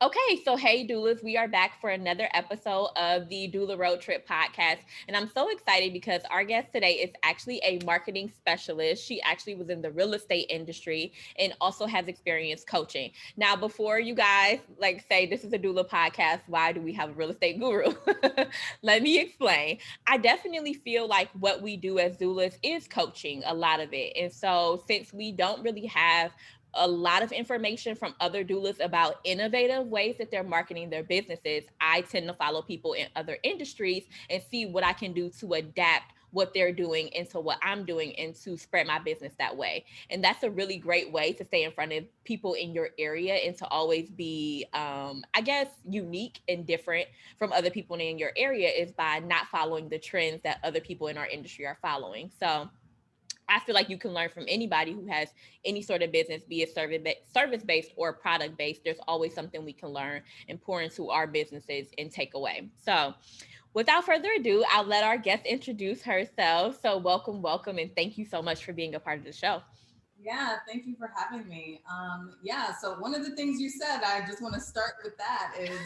Okay, so hey, doulas, we are back for another episode of the Doula Road Trip podcast. And I'm so excited because our guest today is actually a marketing specialist. She actually was in the real estate industry and also has experience coaching. Now, before you guys like say this is a doula podcast, why do we have a real estate guru? Let me explain. I definitely feel like what we do as doulas is coaching, a lot of it. And so since we don't really have a lot of information from other doulas about innovative ways that they're marketing their businesses, I tend to follow people in other industries and see what I can do to adapt what they're doing into what I'm doing and to spread my business that way. And that's a really great way to stay in front of people in your area and to always be, I guess, unique and different from other people in your area is by not following the trends that other people in our industry are following. So I feel like you can learn from anybody who has any sort of business, be it service based or product based. There's always something we can learn and pour into our businesses and take away. So, without further ado, I'll let our guest introduce herself. So, welcome, and thank you so much for being a part of the show. Yeah, thank you for having me. Yeah, so one of the things you said, I just want to start with that is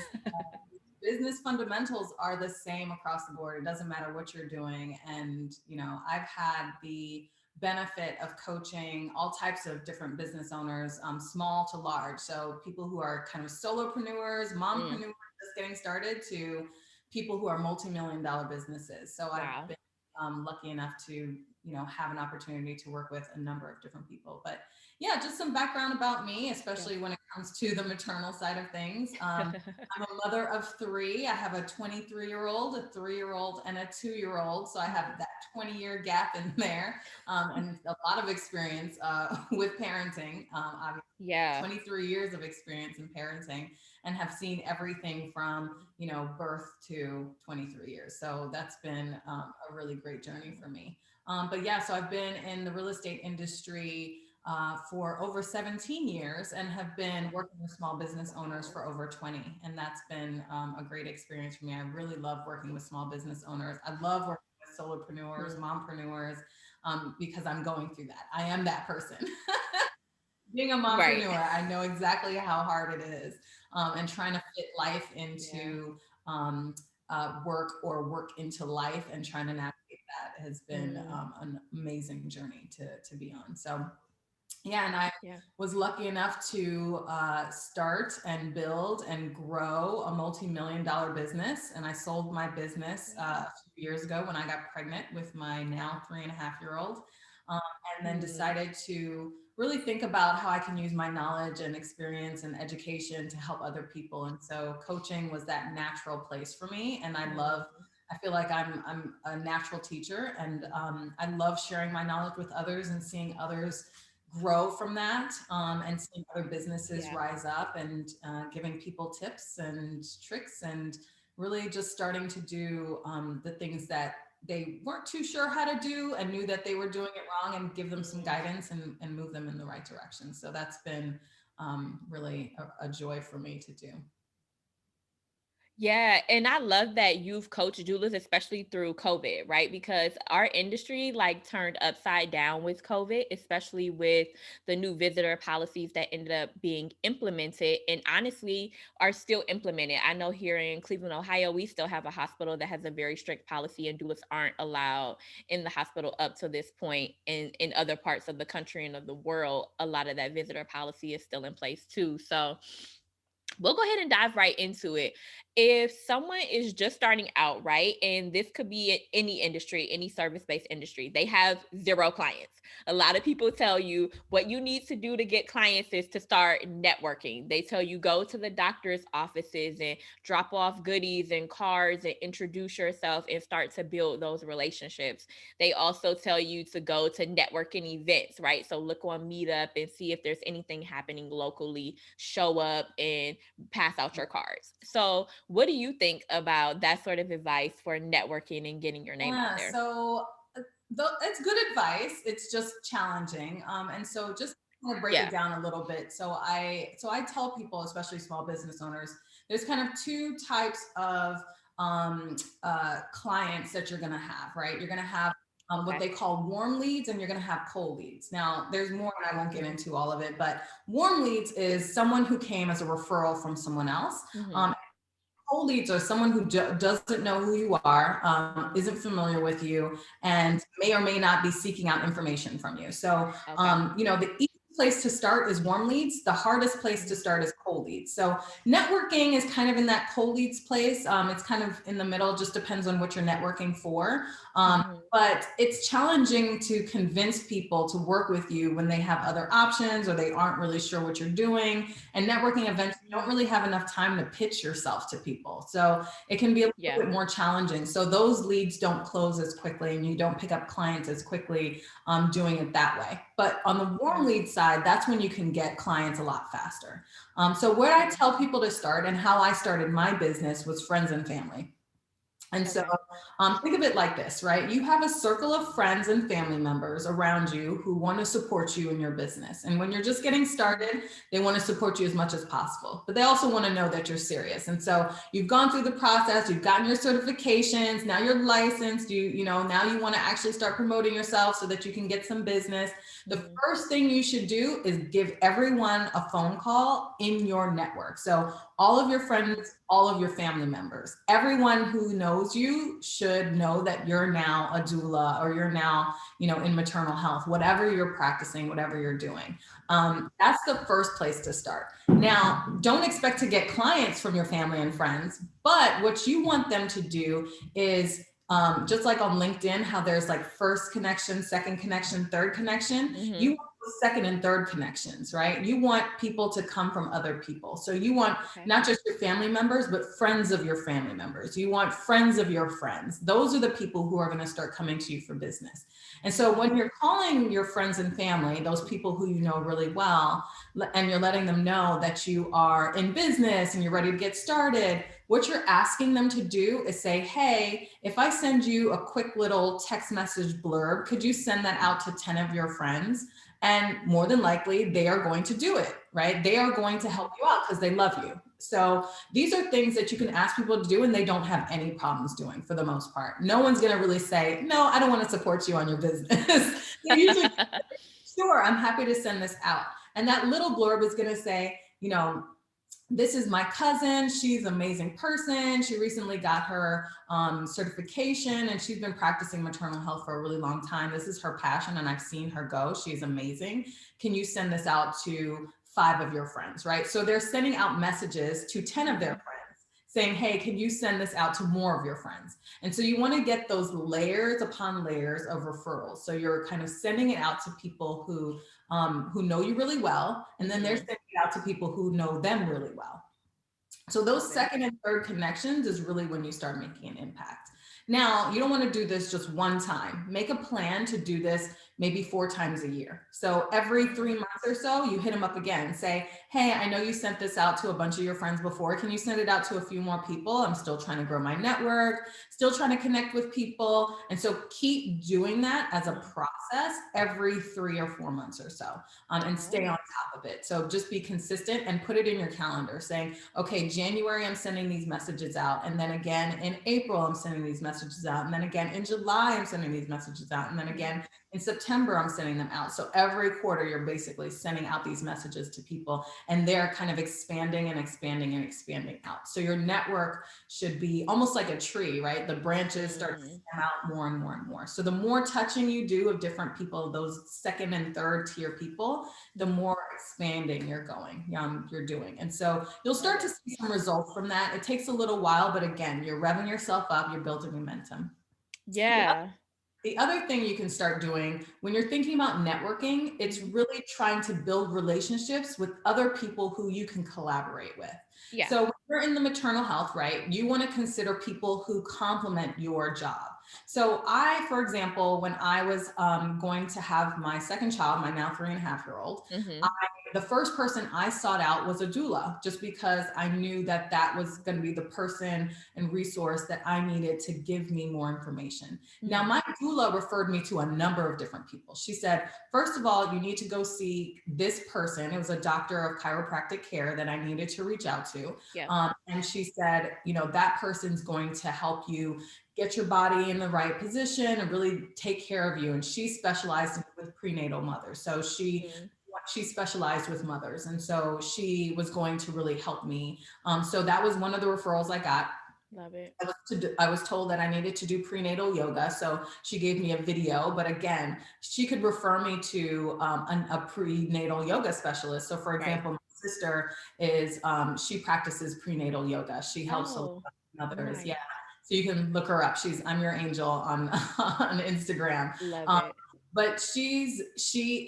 business fundamentals are the same across the board. It doesn't matter what you're doing. And, I've had the benefit of coaching all types of different business owners, small to large. So people who are kind of solopreneurs, Mm, mompreneurs just getting started to people who are multi-million dollar businesses. So I've wow. been lucky enough to, have an opportunity to work with a number of different people. But yeah, just some background about me, Yeah. especially when it comes to the maternal side of things. I'm a mother of three. I have a 23-year-old, a 3-year-old, and a 2-year-old. So I have that 20-year gap in there, and a lot of experience with parenting. Obviously, Yeah. 23 years of experience in parenting, and have seen everything from birth to 23 years. So that's been a really great journey for me. But yeah, so I've been in the real estate industry for over 17 years and have been working with small business owners for over 20. And that's been a great experience for me. I really love working with small business owners. I love working with solopreneurs, Mm, mompreneurs, because I'm going through that. I am that person. Being a right. mompreneur, I know exactly how hard it is, and trying to fit life Yeah. into work or work into life and trying to navigate that has been Mm, an amazing journey to be on. So yeah, and I yeah. was lucky enough to start and build and grow a multi-million dollar business. And I sold my business a few years ago when I got pregnant with my now 3.5 year old. Um, and then Mm, decided to really think about how I can use my knowledge and experience and education to help other people. And so coaching was that natural place for me. And mm, I feel like I'm a natural teacher, and I love sharing my knowledge with others and seeing others grow from that, and seeing other businesses yeah. rise up, and giving people tips and tricks, and really just starting to do the things that they weren't too sure how to do and knew that they were doing it wrong, and give them some Mm. guidance and move them in the right direction. So that's been really a joy for me to do. Yeah, and I love that you've coached doulas, especially through COVID, right? Because our industry like turned upside down with COVID, especially with the new visitor policies that ended up being implemented and honestly are still implemented. I know here in Cleveland, Ohio, we still have a hospital that has a very strict policy and doulas aren't allowed in the hospital up to this point. And in other parts of the country and of the world, a lot of that visitor policy is still in place too. So we'll go ahead and dive right into it. If someone is just starting out, right, and this could be in any industry, any service based industry, they have zero clients. A lot of people tell you what you need to do to get clients is to start networking. They tell you go to the doctor's offices and drop off goodies and cards and introduce yourself and start to build those relationships. They also tell you to go to networking events, right? So look on Meetup and see if there's anything happening locally, show up and pass out your cards. So, what do you think about that sort of advice for networking and getting your name out Yeah, there? so it's good advice. It's just challenging. And so just to break it Yeah. down a little bit. So I tell people, especially small business owners, there's kind of two types of clients that you're going to have, right? You're going to have what Okay. they call warm leads, and you're going to have cold leads. Now, there's more, and I won't get into all of it, but warm leads is someone who came as a referral from someone else. Mm-hmm. Cold leads are someone who doesn't know who you are, isn't familiar with you, and may or may not be seeking out information from you. So, Okay. the easiest place to start is warm leads. The hardest place to Mm-hmm. start is cold leads. So, networking is kind of in that cold leads place. It's kind of in the middle, just depends on what you're networking for. Mm-hmm. But it's challenging to convince people to work with you when they have other options or they aren't really sure what you're doing. And networking events, you don't really have enough time to pitch yourself to people. So it can be a little Yeah. bit more challenging. So those leads don't close as quickly and you don't pick up clients as quickly doing it that way. But on the warm lead side, that's when you can get clients a lot faster. So where I tell people to start and how I started my business was friends and family. And so Okay. think of it like this, right? You have a circle of friends and family members around you who want to support you in your business. And when you're just getting started, they want to support you as much as possible, but they also want to know that you're serious. And so you've gone through the process, you've gotten your certifications, now you're licensed, now you want to actually start promoting yourself so that you can get some business. The Mm-hmm. first thing you should do is give everyone a phone call in your network. So all of your friends, all of your family members, everyone who knows you should know that you're now a doula or you're now, in maternal health, whatever you're practicing, whatever you're doing. That's the first place to start. Now, don't expect to get clients from your family and friends, but what you want them to do is just like on LinkedIn, how there's like first connection, second connection, third connection, you Mm-hmm. want second and third connections, right? You want people to come from other people. So you want Okay. not just your family members, but friends of your family members. You want friends of your friends. Those are the people who are going to start coming to you for business. And so when you're calling your friends and family, those people who you know really well, and you're letting them know that you are in business and you're ready to get started, what you're asking them to do is say, hey, if I send you a quick little text message blurb, could you send that out to 10 of your friends? And more than likely, they are going to do it, right? They are going to help you out because they love you. So these are things that you can ask people to do and they don't have any problems doing for the most part. No one's going to really say, no, I don't want to support you on your business. They're usually, sure, I'm happy to send this out. And that little blurb is going to say, this is my cousin. She's an amazing person. She recently got her certification and she's been practicing maternal health for a really long time. This is her passion and I've seen her go. She's amazing. Can you send this out to 5 of your friends, right? So they're sending out messages to 10 of their friends saying, hey, can you send this out to more of your friends? And so you want to get those layers upon layers of referrals. So you're kind of sending it out to people who know you really well, and then they're Mm-hmm. sending it out to people who know them really well. So those Okay. second and third connections is really when you start making an impact. Now, you don't want to do this just one time. Make a plan to do this maybe 4 times a year. So every 3 months or so, you hit them up again. Say, hey, I know you sent this out to a bunch of your friends before. Can you send it out to a few more people? I'm still trying to grow my network, still trying to connect with people. And so keep doing that as a process every 3 or 4 months or so, and All stay right. on top of it. So just be consistent and put it in your calendar saying, okay, January, I'm sending these messages out. And then again in April, I'm sending these messages out. And then again in July, I'm sending these messages out. And then again in September, I'm sending them out. So every quarter, you're basically sending out these messages to people and they're kind of expanding and expanding and expanding out. So your network should be almost like a tree, right? The branches start to stem out more and more and more. So the more touching you do of different people, those second and third tier people, the more expanding you're doing. And so you'll Love start to it. see some results from that. It takes a little while, but again, you're revving yourself up, you're building momentum. Yeah. The other thing you can start doing when you're thinking about networking, it's really trying to build relationships with other people who you can collaborate with. Yeah. So when you're in the maternal health, right, you want to consider people who complement your job. So I, for example, when I was going to have my second child, my now 3.5-year-old, Mm-hmm. the first person I sought out was a doula, just because I knew that that was going to be the person and resource that I needed to give me more information. Now, my doula referred me to a number of different people. She said, first of all, you need to go see this person. It was a doctor of chiropractic care that I needed to reach out to. Yeah. And she said, that person's going to help you get your body in the right position and really take care of you. And she specialized with prenatal mothers. So Mm, she specialized with mothers. And so she was going to really help me. So that was one of the referrals I got. love it. I was told that I needed to do prenatal yoga. So she gave me a video, but again, she could refer me to a prenatal yoga specialist. So for Right. example, my sister is, she practices prenatal yoga. She helps a lot Oh, of others. Yeah. nice. So you can look her up. I'm your angel on, on Instagram. Love Um, it. but she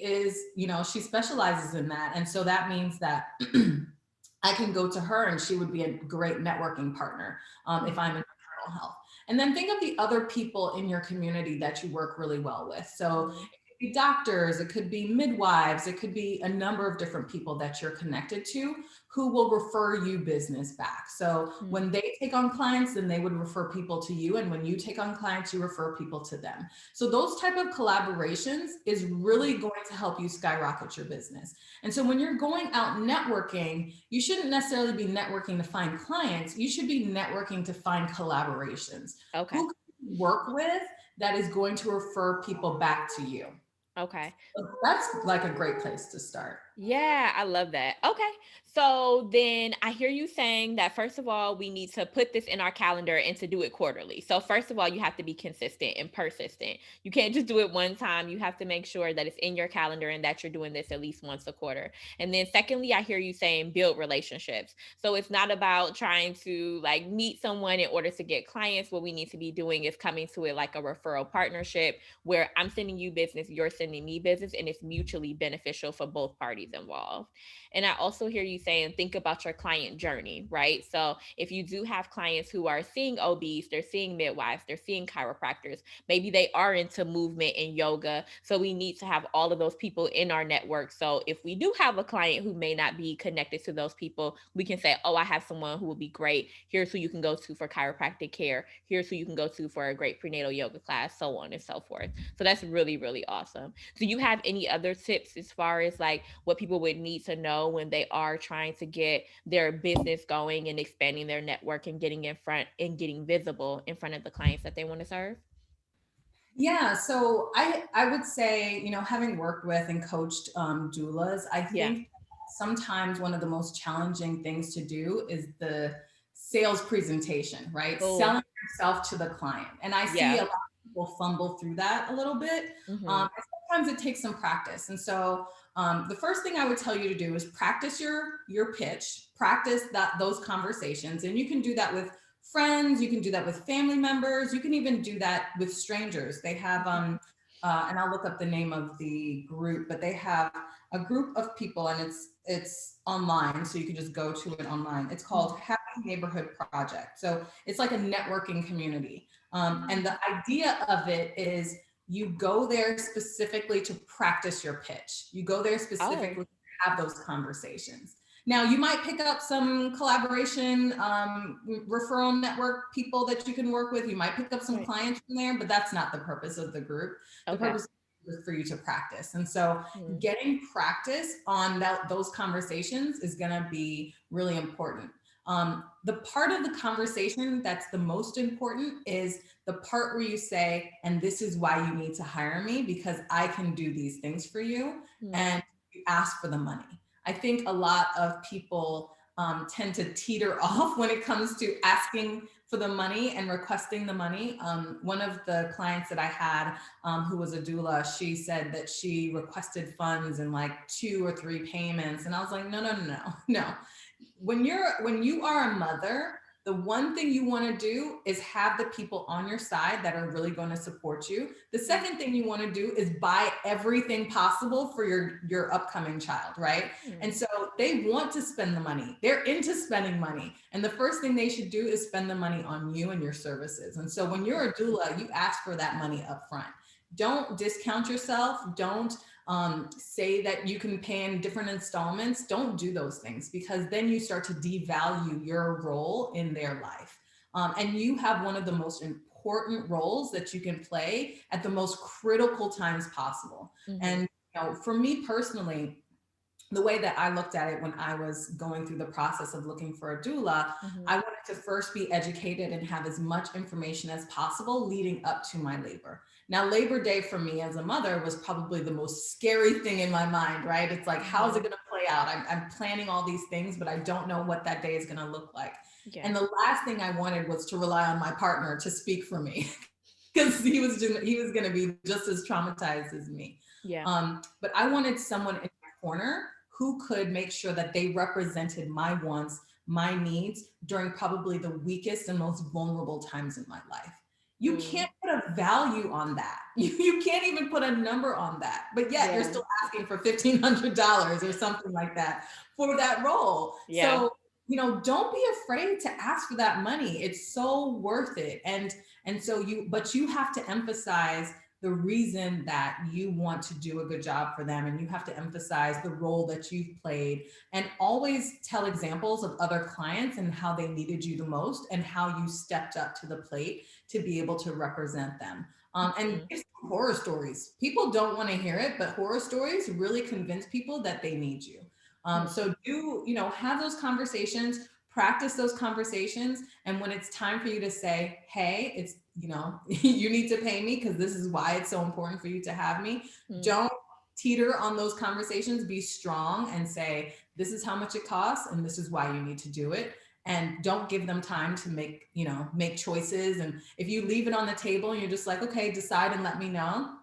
is, she specializes in that. And so that means that I can go to her and she would be a great networking partner if I'm Mhm. in maternal health. And then think of the other people in your community that you work really well with. So Mhm. it could be doctors, it could be midwives, it could be a number of different people that you're connected to who will refer you business back. So Mhm. when they take on clients, then they would refer people to you. And when you take on clients, you refer people to them. So those type of collaborations is really going to help you skyrocket your business. And so when you're going out networking, you shouldn't necessarily be networking to find clients. You should be networking to find collaborations. Okay. Who can you work with that is going to refer people back to you? Okay. So that's like a great place to start. Yeah, I love that. Okay. So then I hear you saying that first of all, we need to put this in our calendar and to do it quarterly. So, first of all, you have to be consistent and persistent. You can't just do it one time. You have to make sure that it's in your calendar and that you're doing this at least once a quarter. And then, secondly, I hear you saying build relationships. So, it's not about trying to like meet someone in order to get clients. What we need to be doing is coming to it like a referral partnership where I'm sending you business, you're sending me business, and it's mutually beneficial for both parties involved. And I also hear you saying, think about your client journey, right? So if you do have clients who are seeing OBs, they're seeing midwives, they're seeing chiropractors, maybe they are into movement and yoga. So we need to have all of those people in our network. So if we do have a client who may not be connected to those people, we can say, oh, I have someone who will be great. Here's who you can go to for chiropractic care. Here's who you can go to for a great prenatal yoga class, so on and so forth. So that's really, really awesome. Do you have any other tips as far as like what people would need to know when they are trying to get their business going and expanding their network and getting in front and getting visible in front of the clients that they want to serve? Yeah, so I would say, having worked with and coached doulas, I Yeah. think sometimes one of the most challenging things to do is the sales presentation, right? Oh, Selling yourself to the client. And I see yeah. a lot of people fumble through that a little bit. Mm-hmm. And sometimes it takes some practice. And so the first thing I would tell you to do is practice your pitch, practice those conversations, and you can do that with friends, you can do that with family members, you can even do that with strangers. They have and I'll look up the name of the group, but they have a group of people, and it's online, so you can just go to it online. It's called Happy Neighborhood Project. So it's like a networking community, and the idea of it is you go there specifically to practice your pitch. You go there Oh, specifically to have those conversations. Now, you might pick up some collaboration, referral network people that you can work with. You might pick up some right. clients from there, but that's not the purpose of the group. The Okay. purpose is for you to practice. And so Mm-hmm. getting practice on those conversations is going to be really important. The part of the conversation that's the most important is the part where you say, and this is why you need to hire me, because I can do these things for you. And you ask for the money. I think a lot of people tend to teeter off when it comes to asking for the money and requesting the money. One of the clients that I had who was a doula, she said that she requested funds in like 2 or 3 payments. And I was like, no, no, no, no, no. When you are a mother, the one thing you want to do is have the people on your side that are really going to support you. The second thing you want to do is buy everything possible for your upcoming child, right? And Mm-hmm. so they want to spend the money. They're into spending money. And the first thing they should do is spend the money on you and your services. And so when you're a doula, you ask for that money up front. Don't discount yourself. Don't say that you can pay in different installments. Don't do those things, because then you start to devalue your role in their life. And you have one of the most important roles that you can play at the most critical times possible. Mm-hmm. And for me personally, the way that I looked at it when I was going through the process of looking for a doula, Mm-hmm. I wanted to first be educated and have as much information as possible leading up to my labor. Now, Labor Day for me as a mother was probably the most scary thing in my mind, right? It's like, how's it Mm-hmm. going to play out? I'm planning all these things, but I don't know what that day is going to look like. Yeah. And the last thing I wanted was to rely on my partner to speak for me because he was going to be just as traumatized as me. Yeah. But I wanted someone in my corner who could make sure that they represented my wants, my needs during probably the weakest and most vulnerable times in my life. You Mm. can't put a value on that. You can't even put a number on that. But yet you're Yeah. still asking for $1,500 or something like that for that role. Yeah. So, don't be afraid to ask for that money. It's so worth it. And so but you have to emphasize the reason that you want to do a good job for them, and you have to emphasize the role that you've played, and always tell examples of other clients and how they needed you the most and how you stepped up to the plate to be able to represent them. And Mm. give some horror stories. People don't want to hear it, but horror stories really convince people that they need you. Mm. So do, have those conversations, practice those conversations. And when it's time for you to say, hey, it's, you need to pay me because this is why it's so important for you to have me. Mm. Don't teeter on those conversations. Be strong and say, this is how much it costs and this is why you need to do it. And don't give them time to make choices. And if you leave it on the table and you're just like, okay, decide and let me know,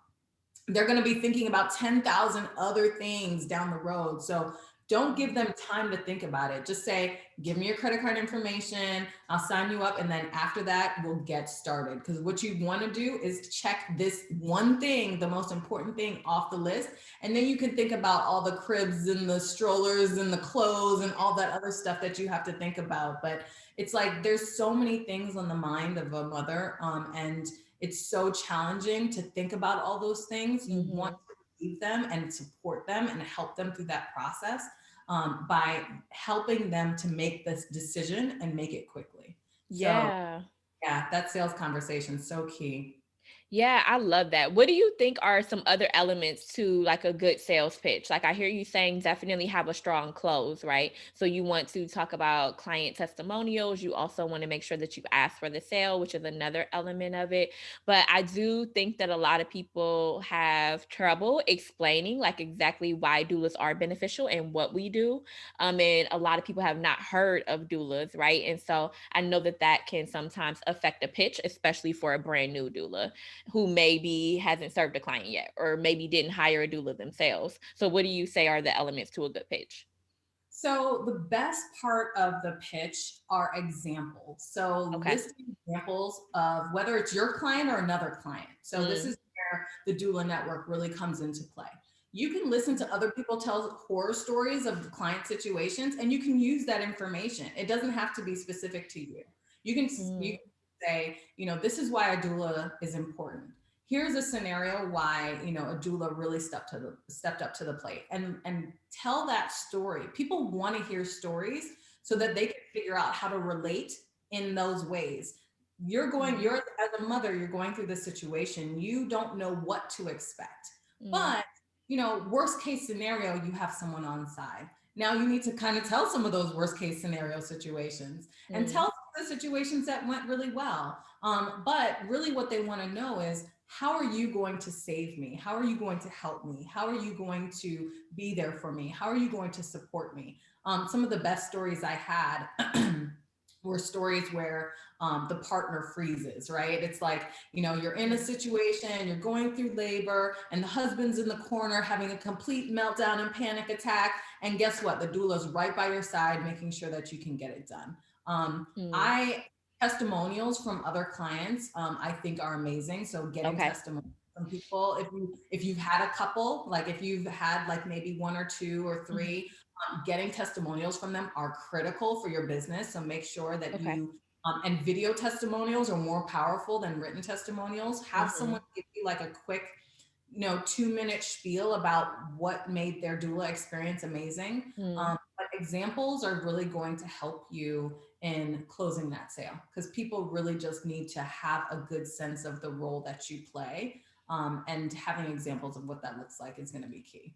they're going to be thinking about 10,000 other things down the road. So don't give them time to think about it. Just say, give me your credit card information. I'll sign you up. And then after that, we'll get started. Because what you want to do is check this one thing, the most important thing off the list. And then you can think about all the cribs and the strollers and the clothes and all that other stuff that you have to think about. But it's like there's so many things on the mind of a mother. And it's so challenging to think about all those things. You want Mm-hmm. to relieve them and support them and help them through that process, by helping them to make this decision and make it quickly. So Yeah. yeah, that sales conversation is so key. Yeah, I love that. What do you think are some other elements to like a good sales pitch? Like I hear you saying definitely have a strong close, right? So you want to talk about client testimonials. You also want to make sure that you ask for the sale, which is another element of it. But I do think that a lot of people have trouble explaining like exactly why doulas are beneficial and what we do. And a lot of people have not heard of doulas, right? And so I know that that can sometimes affect a pitch, especially for a brand new doula who maybe hasn't served a client yet or maybe didn't hire a doula themselves. So what do you say are the elements to a good pitch? So the best part of the pitch are examples. So Okay. listing examples of whether it's your client or another client. So this Mm. is where the doula network really comes into play. You can listen to other people tell horror stories of client situations, and you can use that information. It doesn't have to be specific to you. You Mm. can say, this is why a doula is important. Here's a scenario why a doula really stepped up to the plate, and tell that story. People want to hear stories so that they can figure out how to relate in those ways. Mm. You're as a mother, you're going through this situation, you don't know what to expect, Mm. but worst case scenario, you have someone on side. Now you need to kind of tell some of those worst case scenario situations and Mm. tell the situations that went really well. But really what they want to know is, how are you going to save me? How are you going to help me? How are you going to be there for me? How are you going to support me? Some of the best stories I had were stories where the partner freezes, right? It's like, you're in a situation, you're going through labor, and the husband's in the corner having a complete meltdown and panic attack. And guess what? The doula's right by your side, making sure that you can get it done. Mm. I Testimonials from other clients, I think are amazing. So getting Okay. testimonials from people, if you've had a couple, like if you've had like maybe one or two or Mhm. three, getting testimonials from them are critical for your business. So make sure that Okay. and video testimonials are more powerful than written testimonials. Have someone Mhm. give you like a quick 2-minute spiel about what made their doula experience amazing. Mm. But examples are really going to help you in closing that sale, because people really just need to have a good sense of the role that you play. And having examples of what that looks like is going to be key.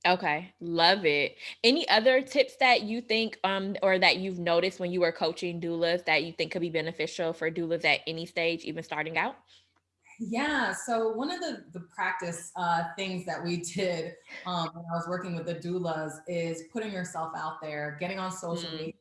Okay, love it. Any other tips that you think or that you've noticed when you were coaching doulas that you think could be beneficial for doulas at any stage, even starting out? Yeah. So one of the practice things that we did when I was working with the doulas is putting yourself out there, getting on social media.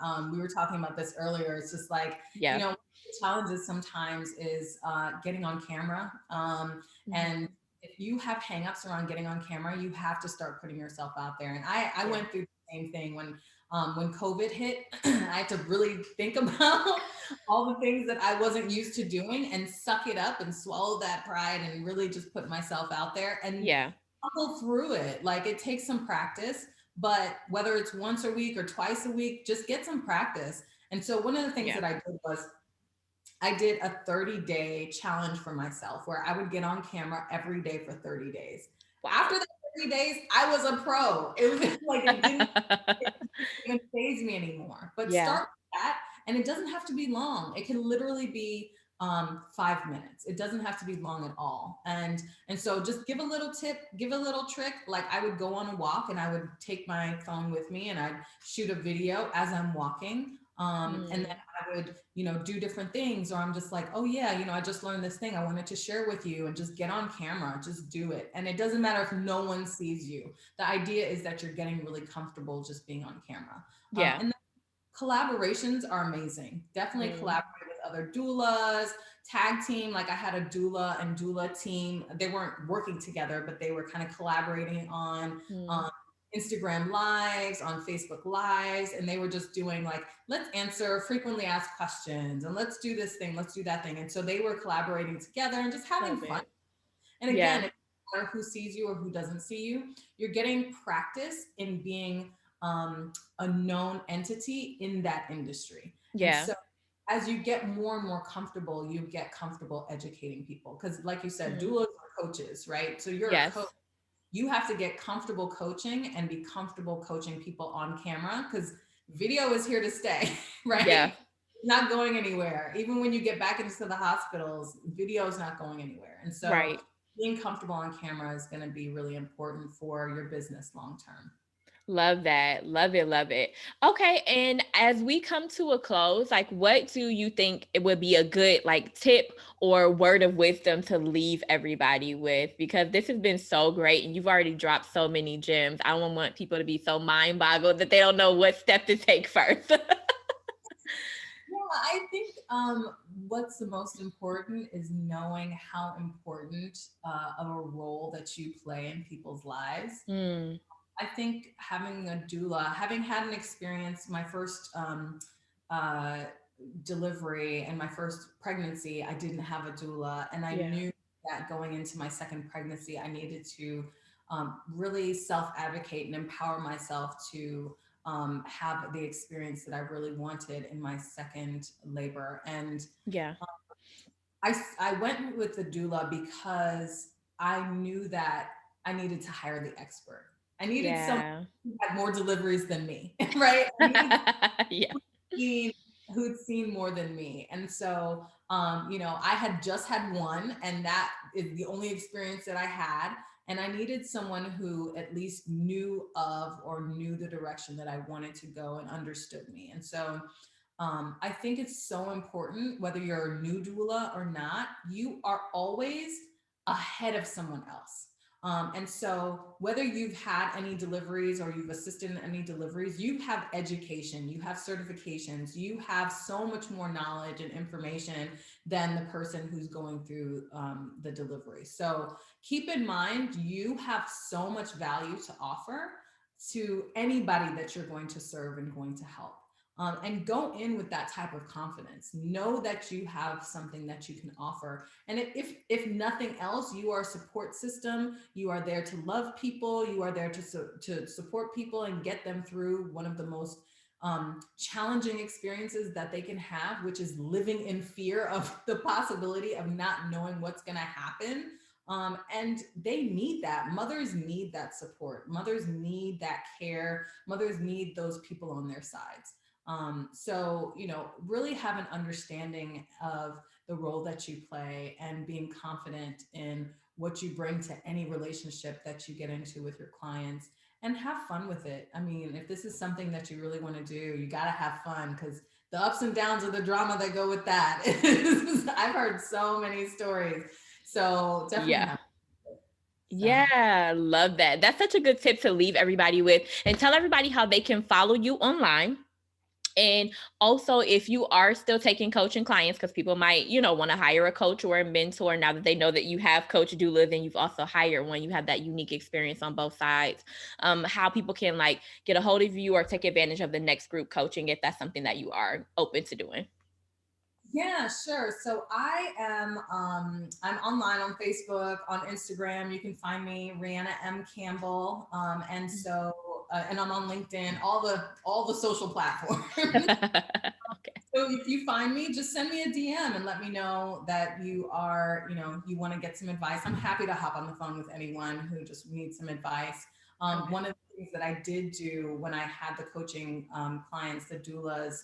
Mm, We were talking about this earlier. It's just like, yeah. the challenges sometimes is getting on camera. And Mhm. if you have hangups around getting on camera, you have to start putting yourself out there. And I Yeah. went through the same thing when COVID hit. I had to really think about all the things that I wasn't used to doing and suck it up and swallow that pride and really just put myself out there and Yeah. stumble through it. Like it takes some practice, but whether it's once a week or twice a week, just get some practice. And so one of the things Yeah. that I did was I did a 30-day challenge for myself where I would get on camera every day for 30 days. After Wow. the 30 days, I was a pro. It was like it didn't even phase me anymore. But Yeah. start with that, and it doesn't have to be long. It can literally be 5 minutes. It doesn't have to be long at all. And so just give a little tip, give a little trick. Like I would go on a walk and I would take my phone with me and I'd shoot a video as I'm walking. And then Mm, I would, do different things, or I'm just like, oh yeah, I just learned this thing. I wanted to share with you, and just get on camera, just do it. And it doesn't matter if no one sees you. The idea is that you're getting really comfortable just being on camera. yeah. And collaborations are amazing. Definitely Mm, collaborate with other doulas, tag team. Like I had a doula and doula team. They weren't working together, but they were kind of collaborating on mm, Instagram lives, on Facebook lives, and they were just doing like, let's answer frequently asked questions and let's do this thing, let's do that thing. And so they were collaborating together and just having love fun. it. And again, Yeah. it doesn't matter who sees you or who doesn't see you. You're getting practice in being a known entity in that industry. And Yeah. so as you get more and more comfortable, you get comfortable educating people. Because, like you said, Mm, doulas are coaches, right? So you're a coach. yes. You have to get comfortable coaching and be comfortable coaching people on camera because video is here to stay, Yeah. right? Not going anywhere. Even when you get back into the hospitals, video is not going anywhere. And so Right. being comfortable on camera is going to be really important for your business long term. Love that. Love it. Love it. Okay. And as we come to a close, like what do you think it would be a good like tip or word of wisdom to leave everybody with? Because this has been so great and you've already dropped so many gems. I don't want people to be so mind boggled that they don't know what step to take first. Yeah, I think what's the most important is knowing how important of a role that you play in people's lives. Mm, I think having a doula, having had an experience, my first uh, delivery and my first pregnancy, I didn't have a doula. And I yeah. knew that going into my second pregnancy, I needed to really self advocate and empower myself to have the experience that I really wanted in my second labor. And Yeah. I went with the doula because I knew that I needed to hire the expert. I needed someone Yeah. who had more deliveries than me, right? I needed Yeah. seen who'd seen more than me. And so, I had just had one, and that is the only experience that I had. And I needed someone who at least knew of or knew the direction that I wanted to go and understood me. And so, I think it's so important, whether you're a new doula or not, you are always ahead of someone else. And so, whether you've had any deliveries or you've assisted in any deliveries, you have education, you have certifications, you have so much more knowledge and information than the person who's going through the delivery. So, keep in mind, you have so much value to offer to anybody that you're going to serve and going to help. And go in with that type of confidence. Know that you have something that you can offer, and if nothing else, you are a support system. You are there to love people. You are there to support people and get them through one of the most challenging experiences that they can have, which is living in fear of the possibility of not knowing what's going to happen. And they need that. Mothers need that support. Mothers need that care. Mothers need those people on their sides. So, really have an understanding of the role that you play and being confident in what you bring to any relationship that you get into with your clients, and have fun with it. I mean, if this is something that you really want to do, you got to have fun, because the ups and downs of the drama that go with that I've heard so many stories. So definitely Yeah. have. So Yeah, love that. That's such a good tip to leave everybody with, and tell everybody how they can follow you online. And also, if you are still taking coaching clients, because people might, want to hire a coach or a mentor now that they know that you have coach doula, then you've also hired one. You have that unique experience on both sides. How people can like get a hold of you or take advantage of the next group coaching if that's something that you are open to doing. yeah, sure. So I'm online on Facebook, on Instagram. You can find me, Rihanna M. Campbell. And I'm on LinkedIn, all the social platforms. Okay. So if you find me, just send me a DM and let me know that you want to get some advice. I'm happy to hop on the phone with anyone who just needs some advice. Okay. One of the things that I did do when I had the coaching clients, the doulas,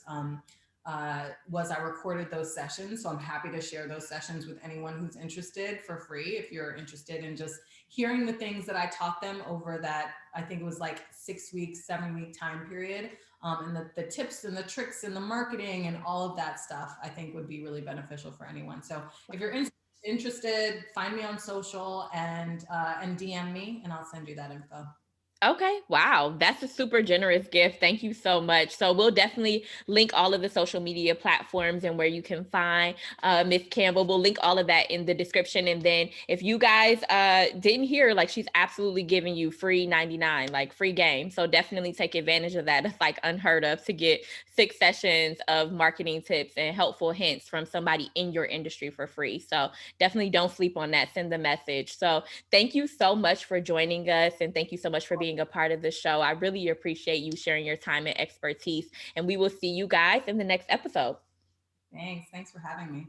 was I recorded those sessions. So I'm happy to share those sessions with anyone who's interested for free. If you're interested in just hearing the things that I taught them over that, I think it was like 6 week, 7 week time period, and the tips and the tricks and the marketing and all of that stuff, I think would be really beneficial for anyone. So if you're interested, find me on social and DM me, and I'll send you that info. Okay. Wow. That's a super generous gift. Thank you so much. So we'll definitely link all of the social media platforms and where you can find Miss Campbell. We'll link all of that in the description. And then if you guys didn't hear, like she's absolutely giving you free 99, like free game. So definitely take advantage of that. It's like unheard of to get 6 sessions of marketing tips and helpful hints from somebody in your industry for free. So definitely don't sleep on that. Send the message. So thank you so much for joining us. And thank you so much for being a part of the show. I really appreciate you sharing your time and expertise. And we will see you guys in the next episode. Thanks for having me.